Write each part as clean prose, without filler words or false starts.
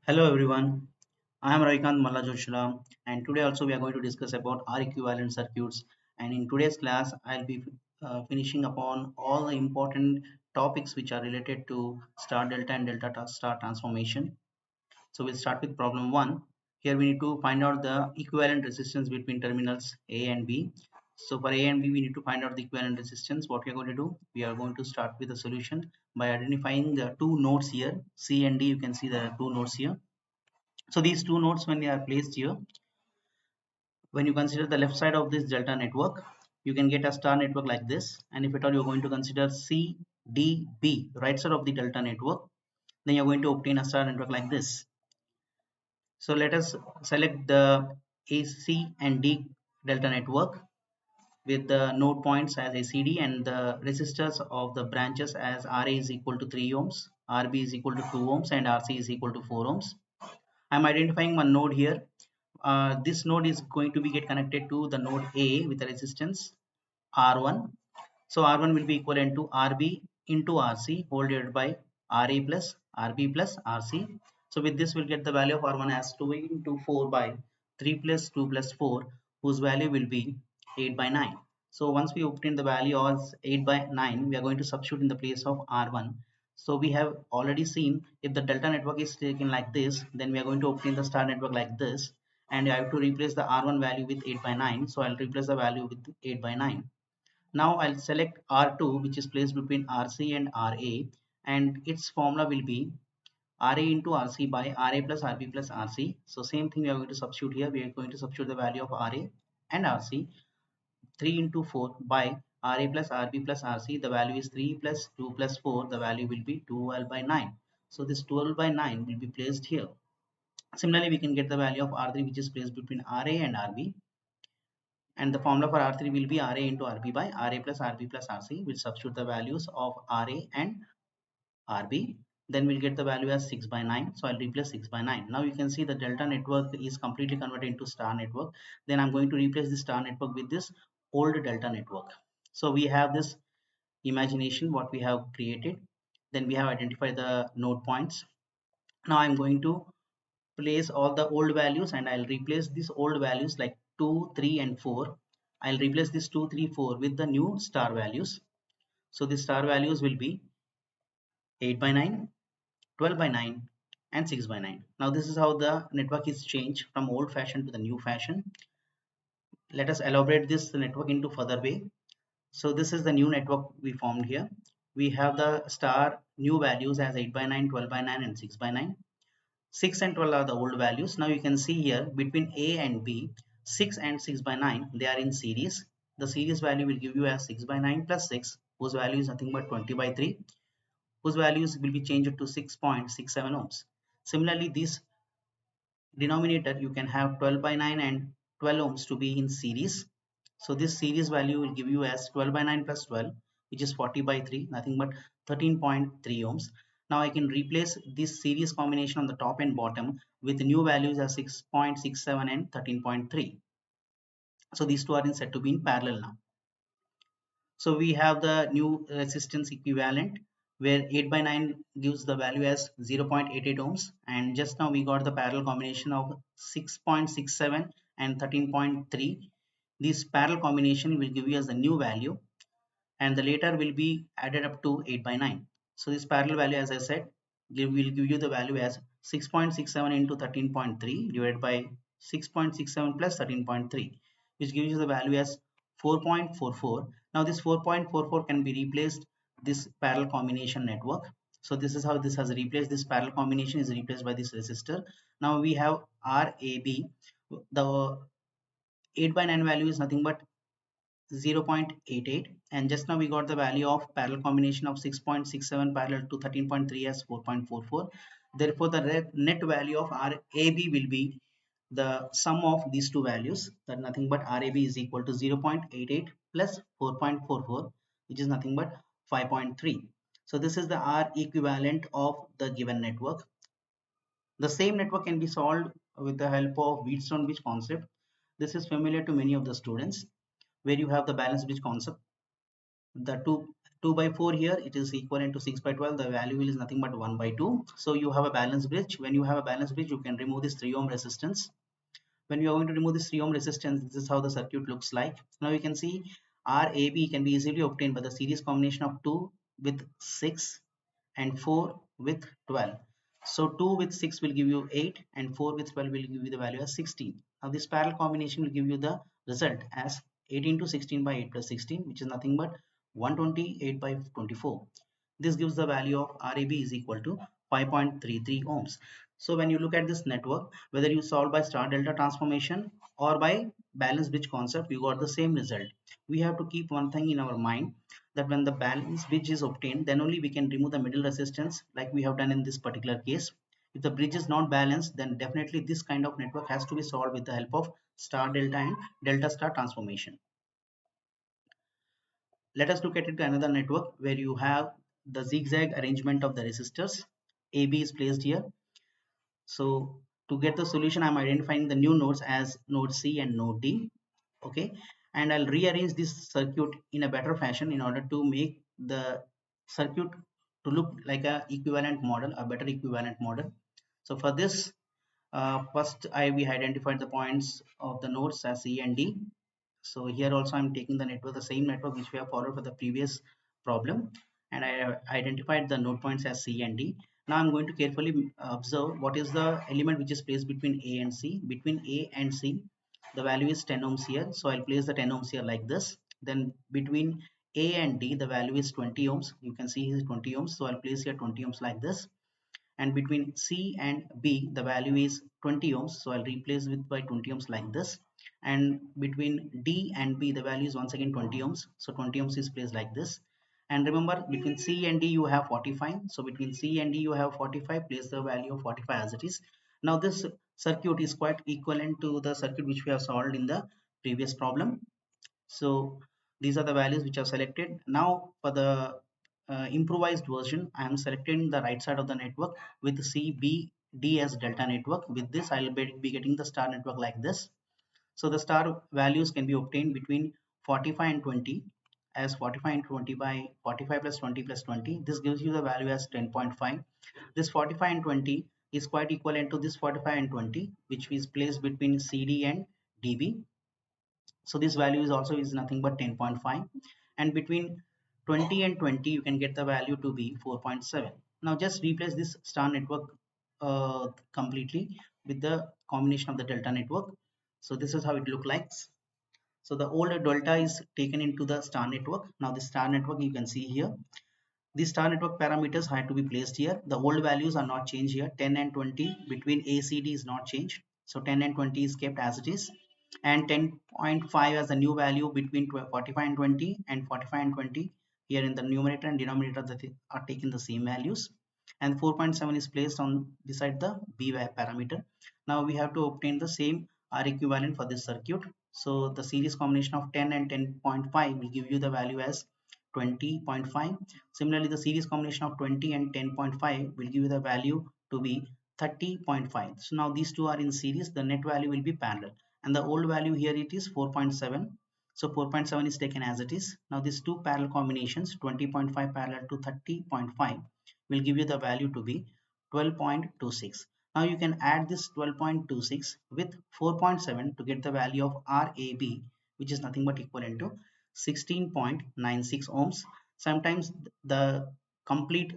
Hello everyone, I am Ravikant Mallajoshala and today also we are going to discuss about R equivalent circuits, and in today's class I'll be finishing upon all the important topics which are related to star delta and delta star transformation. So we'll start with problem 1. Here we need to find out the equivalent resistance between terminals A and B. So for A and B we need to find out the equivalent resistance. What we are going to do? We are going to start with the solution by identifying the two nodes here, C and D. You can see there are two nodes here. So these two nodes, when they are placed here, when you consider the left side of this delta network, you can get a star network like this. And if at all you're going to consider C, D, B, right side of the delta network, then you're going to obtain a star network like this. So let us select the AC and D delta network with the node points as ACD and the resistors of the branches as RA is equal to 3 ohms, RB is equal to 2 ohms, and RC is equal to 4 ohms. I'm identifying one node here. This node is going to be get connected to the node A with a resistance R1. So R1 will be equivalent to RB into RC whole divided by RA plus RB plus RC. So with this we'll get the value of R1 as 2 into 4 by 3 plus 2 plus 4, whose value will be 8 by 9. So once we obtain the value as 8 by 9, we are going to substitute in the place of R1. So we have already seen if the delta network is taken like this, then we are going to obtain the star network like this, and I have to replace the R1 value with 8 by 9. So I'll replace the value with 8 by 9. Now I'll select R2, which is placed between RC and RA, and its formula will be RA into RC by RA plus RB plus RC. So same thing we are going to substitute here. We are going to substitute the value of RA and RC. 3 into 4 by RA plus RB plus RC. The value is 3 plus 2 plus 4. The value will be 12 by 9. So this 12 by 9 will be placed here. Similarly, we can get the value of R3, which is placed between RA and RB. And the formula for R3 will be RA into RB by RA plus RB plus RC. We'll substitute the values of RA and RB. Then we'll get the value as 6 by 9. So I'll replace 6 by 9. Now you can see the delta network is completely converted into star network. Then I'm going to replace the star network with this old delta network. So we have this imagination what we have created. Then we have identified the node points. Now I'm going to place all the old values and I'll replace these old values like 2, 3 and 4. I'll replace this 2, 3, 4 with the new star values. So the star values will be 8 by 9, 12 by 9 and 6 by 9. Now this is how the network is changed from old fashion to the new fashion. Let us elaborate this network into further way. So this is the new network we formed here. We have the star new values as 8 by 9, 12 by 9 and 6 by 9. 6 and 12 are the old values. Now you can see here between A and B, 6 and 6 by 9, they are in series. The series value will give you as 6 by 9 plus 6, whose value is nothing but 20 by 3, whose values will be changed to 6.67 ohms. Similarly, this denominator you can have 12 by 9 and 12 ohms to be in series. So this series value will give you as 12 by 9 plus 12, which is 40 by 3, nothing but 13.3 ohms. Now I can replace this series combination on the top and bottom with new values as 6.67 and 13.3. So these two are in set to be in parallel now. So we have the new resistance equivalent where 8 by 9 gives the value as 0.88 ohms, and just now we got the parallel combination of 6.67 and 13.3. This parallel combination will give you as the new value, and the later will be added up to 8 by 9. So this parallel value, as I said, will give you the value as 6.67 into 13.3 divided by 6.67 plus 13.3, which gives you the value as 4.44. Now this 4.44 can be replaced this parallel combination network. So this is how this has replaced. This parallel combination is replaced by this resistor. Now we have RAB. The 8 by 9 value is nothing but 0.88, and just now we got the value of parallel combination of 6.67 parallel to 13.3 as 4.44. Therefore the net value of RAB will be the sum of these two values, that nothing but RAB is equal to 0.88 plus 4.44, which is nothing but 5.3. So this is the R equivalent of the given network. The same network can be solved with the help of Wheatstone bridge concept. This is familiar to many of the students, where you have the balance bridge concept. The two 2 by 4 here, it is equivalent to 6 by 12. The value is nothing but 1 by 2. So you have a balance bridge. When you have a balance bridge, you can remove this 3 ohm resistance. When you are going to remove this 3 ohm resistance, this is how the circuit looks like. Now you can see RAB can be easily obtained by the series combination of 2 with 6 and 4 with 12. So 2 with 6 will give you 8 and 4 with 12 will give you the value as 16. Now this parallel combination will give you the result as 18 to 16 by 8 plus 16, which is nothing but 128 by 24. This gives the value of RAB is equal to 5.33 ohms. So when you look at this network, whether you solve by star delta transformation or by balance bridge concept, you got the same result. We have to keep one thing in our mind, that when the balance bridge is obtained, then only we can remove the middle resistance like we have done in this particular case. If the bridge is not balanced, then definitely this kind of network has to be solved with the help of star delta and delta star transformation. Let us look at it another network where you have the zigzag arrangement of the resistors. AB is placed here. So to get the solution, I'm identifying the new nodes as node C and node D. Okay, and I'll rearrange this circuit in a better fashion in order to make the circuit to look like a equivalent model, a better equivalent model. So for this, first we identified the points of the nodes as C and D. So here also I'm taking the network, the same network which we have followed for the previous problem, and I have identified the node points as C and D. Now I'm going to carefully observe what is the element which is placed between A and C. Between A and C, the value is 10 ohms here, so I'll place the 10 ohms here like this. Then between A and D, the value is 20 ohms. You can see here is 20 ohms, so I'll place here 20 ohms like this. And between C and B, the value is 20 ohms, so I'll replace with by 20 ohms like this. And between D and B, the value is once again 20 ohms, so 20 ohms is placed like this. And remember, between C and D you have 45, so between C and D you have 45, place the value of 45 as it is. Now this circuit is quite equivalent to the circuit which we have solved in the previous problem. So these are the values which are selected. Now for the improvised version, I am selecting the right side of the network with CBD as delta network. With this, I will be getting the star network like this. So the star values can be obtained between 45 and 20, as 45 and 20 by 45 plus 20 plus 20. This gives you the value as 10.5. This 45 and 20 is quite equivalent to this 45 and 20, which is placed between CD and DB. So this value is also is nothing but 10.5, and between 20 and 20 you can get the value to be 4.7. Now just replace this star network completely with the combination of the delta network. So this is how it look like. So the old delta is taken into the star network. Now the star network you can see here, the star network parameters had to be placed here. The old values are not changed here. 10 and 20 between ACD is not changed. So 10 and 20 is kept as it is. And 10.5 as the new value between 45 and 20, and 45 and 20 here in the numerator and denominator that are taken the same values. And 4.7 is placed on beside the B parameter. Now we have to obtain the same R equivalent for this circuit. So the series combination of 10 and 10.5 will give you the value as 20.5. Similarly, the series combination of 20 and 10.5 will give you the value to be 30.5. So now these two are in series, the net value will be parallel, and the old value here it is 4.7. So 4.7 is taken as it is. Now these two parallel combinations, 20.5 parallel to 30.5, will give you the value to be 12.26. Now you can add this 12.26 with 4.7 to get the value of RAB, which is nothing but equivalent to 16.96 ohms. Sometimes the complete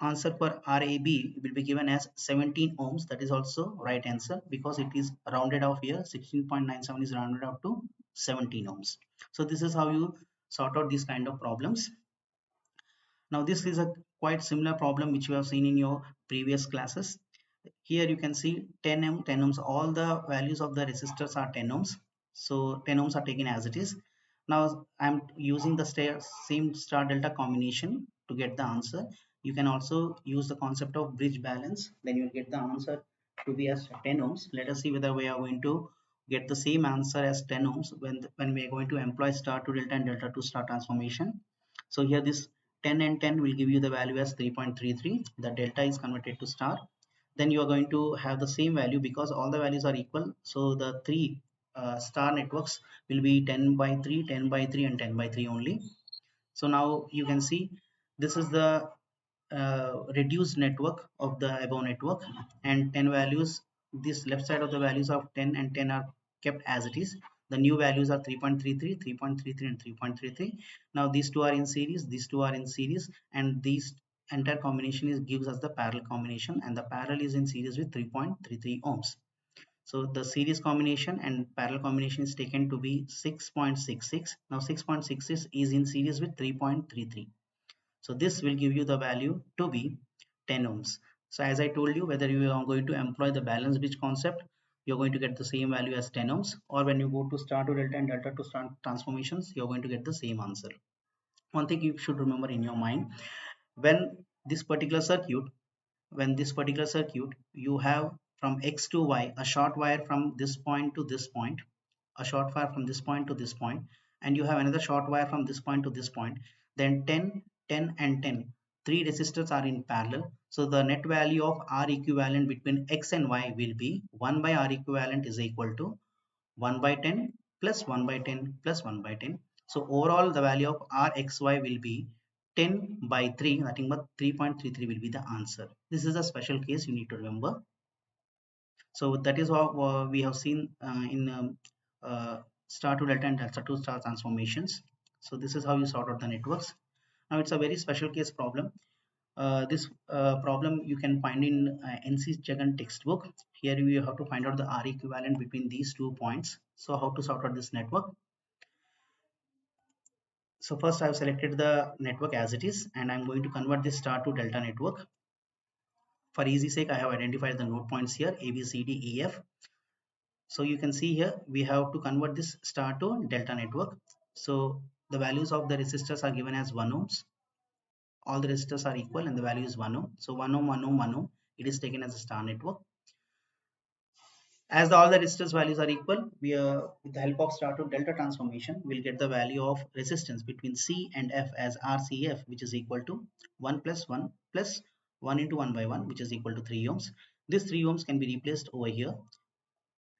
answer for RAB will be given as 17 ohms. That is also right answer because it is rounded off here. 16.97 is rounded off to 17 ohms. So this is how you sort out these kind of problems. Now this is a quite similar problem which you have seen in your previous classes. Here you can see 10 ohm, 10 ohms, all the values of the resistors are 10 ohms. So 10 ohms are taken as it is. Now I'm using the same star delta combination to get the answer. You can also use the concept of bridge balance, then you'll get the answer to be as 10 ohms. Let us see whether we are going to get the same answer as 10 ohms when we are going to employ star to delta and delta to star transformation. So here this 10 and 10 will give you the value as 3.33. The delta is converted to star. Then you are going to have the same value because all the values are equal. So the three star networks will be 10 by 3, 10 by 3 and 10 by 3 only. So now you can see this is the reduced network of the above network, and 10 values, this left side of the values of 10 and 10 are kept as it is. The new values are 3.33, 3.33 and 3.33. Now these two are in series, these two are in series, and these entire combination is gives us the parallel combination, and the parallel is in series with 3.33 ohms. So the series combination and parallel combination is taken to be 6.66. Now 6.66 is in series with 3.33. So this will give you the value to be 10 ohms. So as I told you, whether you are going to employ the balance bridge concept, you're going to get the same value as 10 ohms, or when you go to star to delta and delta to star transformations, you're going to get the same answer. One thing you should remember in your mind, when this particular circuit you have from x to y a short wire from this point to this point, a short wire from this point to this point, and you have another short wire from this point to this point, then 10, 10 and 10, three resistors are in parallel. So the net value of R equivalent between x and y will be 1 by R equivalent is equal to 1 by 10 plus 1 by 10 plus 1 by 10. So overall the value of Rxy will be 10 by 3, nothing but 3.33 will be the answer. This is a special case you need to remember. So that is what we have seen in star to delta and delta to star transformations. So this is how you sort out the networks. Now it's a very special case problem. This problem you can find in NC Jagan textbook. Here you have to find out the R equivalent between these 2 points. So how to sort out this network? So first I have selected the network as it is, and I'm going to convert this star to delta network. For easy sake, I have identified the node points here, A, B, C, D, E, F. So you can see here we have to convert this star to delta network. So the values of the resistors are given as 1 ohms. All the resistors are equal and the value is 1 ohm. So 1 ohm, 1 ohm, 1 ohm, it is taken as a star network. As all the resistors values are equal, we with the help of star to delta transformation, we'll get the value of resistance between C and F as RCF, which is equal to 1 plus 1 into 1 by 1, which is equal to 3 ohms. This 3 ohms can be replaced over here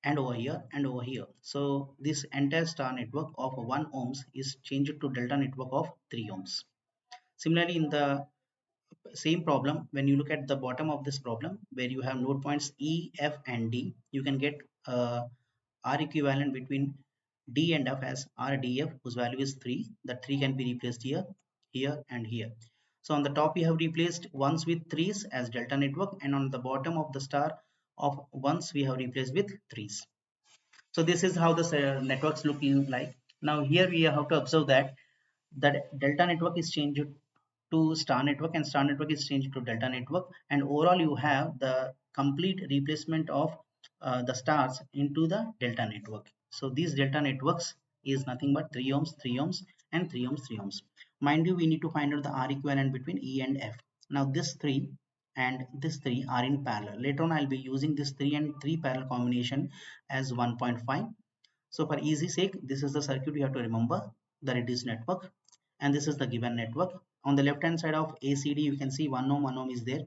and over here and over here. So this entire star network of 1 ohms is changed to delta network of 3 ohms. Similarly, in the same problem, when you look at the bottom of this problem where you have node points E, F and D, you can get R equivalent between D and F as RDF, whose value is 3. That 3 can be replaced here, here and here. So on the top we have replaced ones with threes as delta network, and on the bottom of the star of ones we have replaced with threes. So this is how the networks looking like. Now here we have to observe that delta network is changed to star network and star network is changed to delta network, and overall you have the complete replacement of the stars into the delta network. So these delta networks is nothing but 3 ohms, 3 ohms and 3 ohms, 3 ohms. Mind you, we need to find out the R equivalent between E and F. Now this 3 and this 3 are in parallel. Later on I'll be using this 3 and 3 parallel combination as 1.5. So for easy sake, this is the circuit you have to remember, the reduced network, and this is the given network. On the left hand side of ACD, you can see 1 ohm, 1 ohm is there.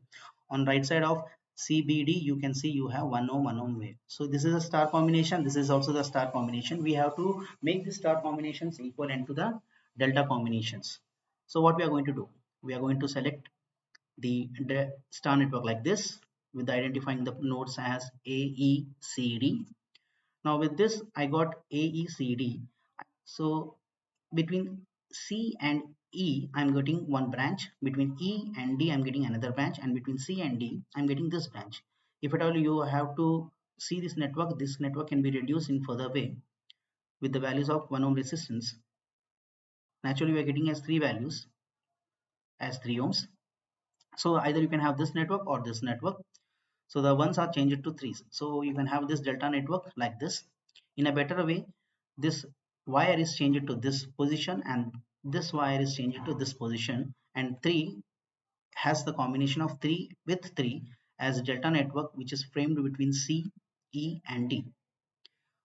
On right side of CBD, you can see you have 1 ohm, 1 ohm wave. So this is a star combination. This is also the star combination. We have to make the star combinations equivalent to the delta combinations. So what we are going to do? We are going to select the star network like this with identifying the nodes as A, E, C, D. Now with this, I got A, E, C, D. So between C and E, I'm getting one branch. Between E and D, I'm getting another branch. And between C and D, I'm getting this branch. If at all you have to see this network can be reduced in further way with the values of 1 ohm resistance. Naturally, we are getting as three values as 3 ohms. So either you can have this network or this network. So the ones are changed to threes. So you can have this delta network like this. In a better way, this wire is changed to this position and this wire is changed to this position, and 3 has the combination of 3 with 3 as delta network, which is framed between C, E and D.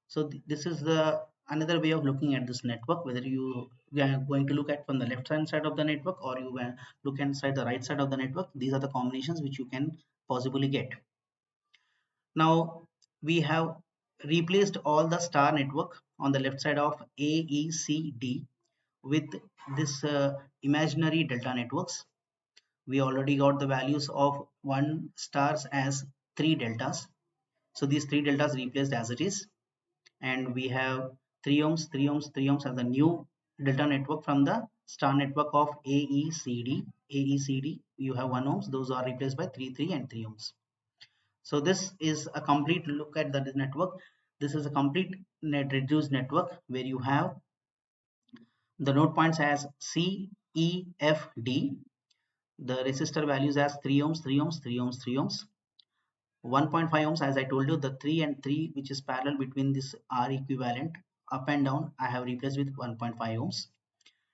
So this is the another way of looking at this network, whether you are going to look at from the left hand side of the network or you look inside the right side of the network. These are the combinations which you can possibly get. Now we have replaced all the star network on the left side of A, E, C, D with this imaginary delta networks. We already got the values of 1 stars as 3 deltas, so these 3 deltas replaced as it is, and we have 3 ohms, 3 ohms, 3 ohms as the new delta network from the star network of AECD. AECD, you have 1 ohms, those are replaced by 3, 3 and 3 ohms. So this is a complete look at the network. This is a complete net reduced network where you have the node points as C, E, F, D. The resistor values as 3 ohms, 3 ohms, 3 ohms, 3 ohms. 1.5 ohms, as I told you, the 3 and 3 which is parallel between this R equivalent up and down, I have replaced with 1.5 ohms.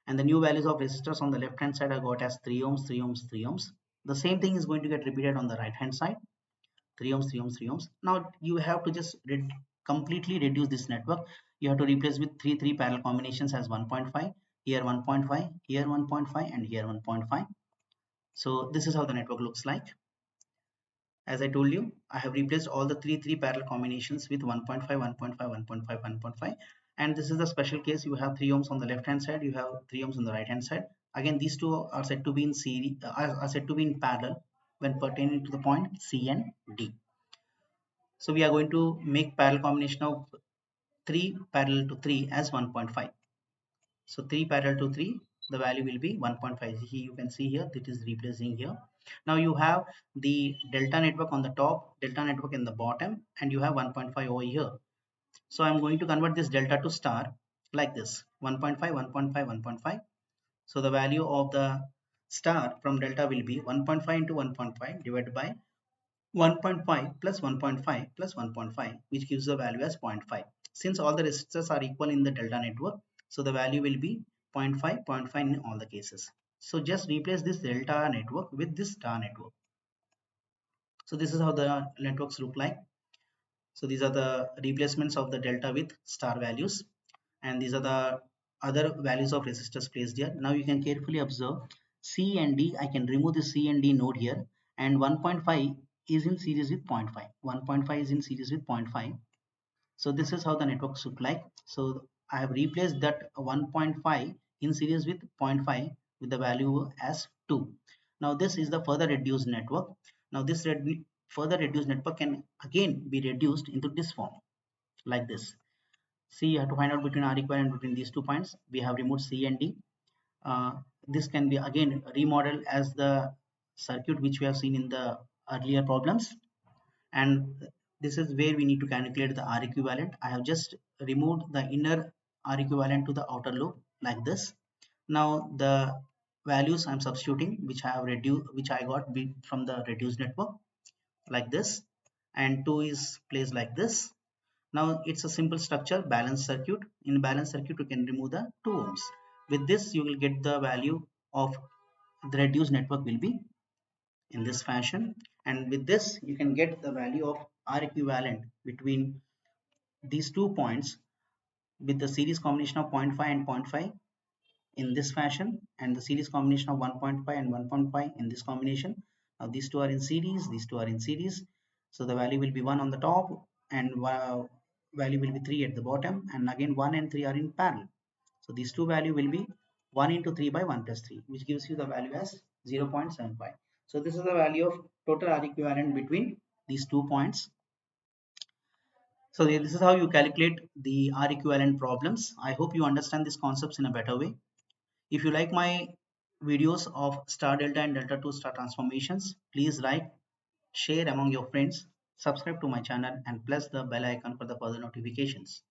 And the new values of resistors on the left hand side I got as 3 ohms, 3 ohms, 3 ohms. The same thing is going to get repeated on the right hand side. 3 ohms, 3 ohms, 3 ohms. Now you have to just completely reduce this network. You have to replace with 3 parallel combinations as 1.5, here 1.5, here 1.5 and here 1.5. So this is how the network looks like. As I told you, I have replaced all the 3 parallel combinations with 1.5, 1.5, 1.5, 1.5. And this is the special case. You have 3 ohms on the left hand side, you have 3 ohms on the right hand side. Again, these two are said to be in series, are said to be in parallel when pertaining to the point C and D. So we are going to make parallel combination of 3 parallel to 3 as 1.5. So 3 parallel to 3, the value will be 1.5. Here you can see here that is replacing here. Now you have the delta network on the top, delta network in the bottom, and you have 1.5 over here. So I'm going to convert this delta to star like this, 1.5, 1.5, 1.5. So the value of the star from delta will be 1.5 into 1.5 divided by 1.5 plus 1.5 plus 1.5, which gives the value as 0.5. Since all the resistors are equal in the delta network, so the value will be 0.5, 0.5 in all the cases. So just replace this delta network with this star network. So this is how the networks look like. So these are the replacements of the delta with star values, and these are the other values of resistors placed here. Now you can carefully observe C and D. I can remove the C and D node here, and 1.5 is in series with 0.5. 1.5 is in series with 0.5. So this is how the networks look like. So I have replaced that 1.5 in series with 0.5 with the value as 2. Now this is the further reduced network. Now this further reduced network can again be reduced into this form like this. See, you have to find out between R equivalent between these 2 points. We have removed C and D. This can be again remodeled as the circuit which we have seen in the earlier problems, and this is where we need to calculate the R equivalent. I have just removed the inner R equivalent to the outer loop like this. Now the values I'm substituting which I have reduced, which I got from the reduced network like this, and 2 is placed like this. Now it's a simple structure, balanced circuit. In balanced circuit you can remove the 2 ohms. With this you will get the value of the reduced network will be in this fashion, and with this you can get the value of R equivalent between these 2 points with the series combination of 0.5 and 0.5 in this fashion, and the series combination of 1.5 and 1.5 in this combination. Now these two are in series, these two are in series, so the value will be 1 on the top and value will be 3 at the bottom, and again 1 and 3 are in parallel. So these two value will be 1 into 3 by 1 plus 3, which gives you the value as 0.75. So this is the value of total R equivalent between these 2 points. So this is how you calculate the R equivalent problems. I hope you understand these concepts in a better way. If you like my videos of star delta and delta to star transformations, please like, share among your friends, subscribe to my channel and press the bell icon for the further notifications.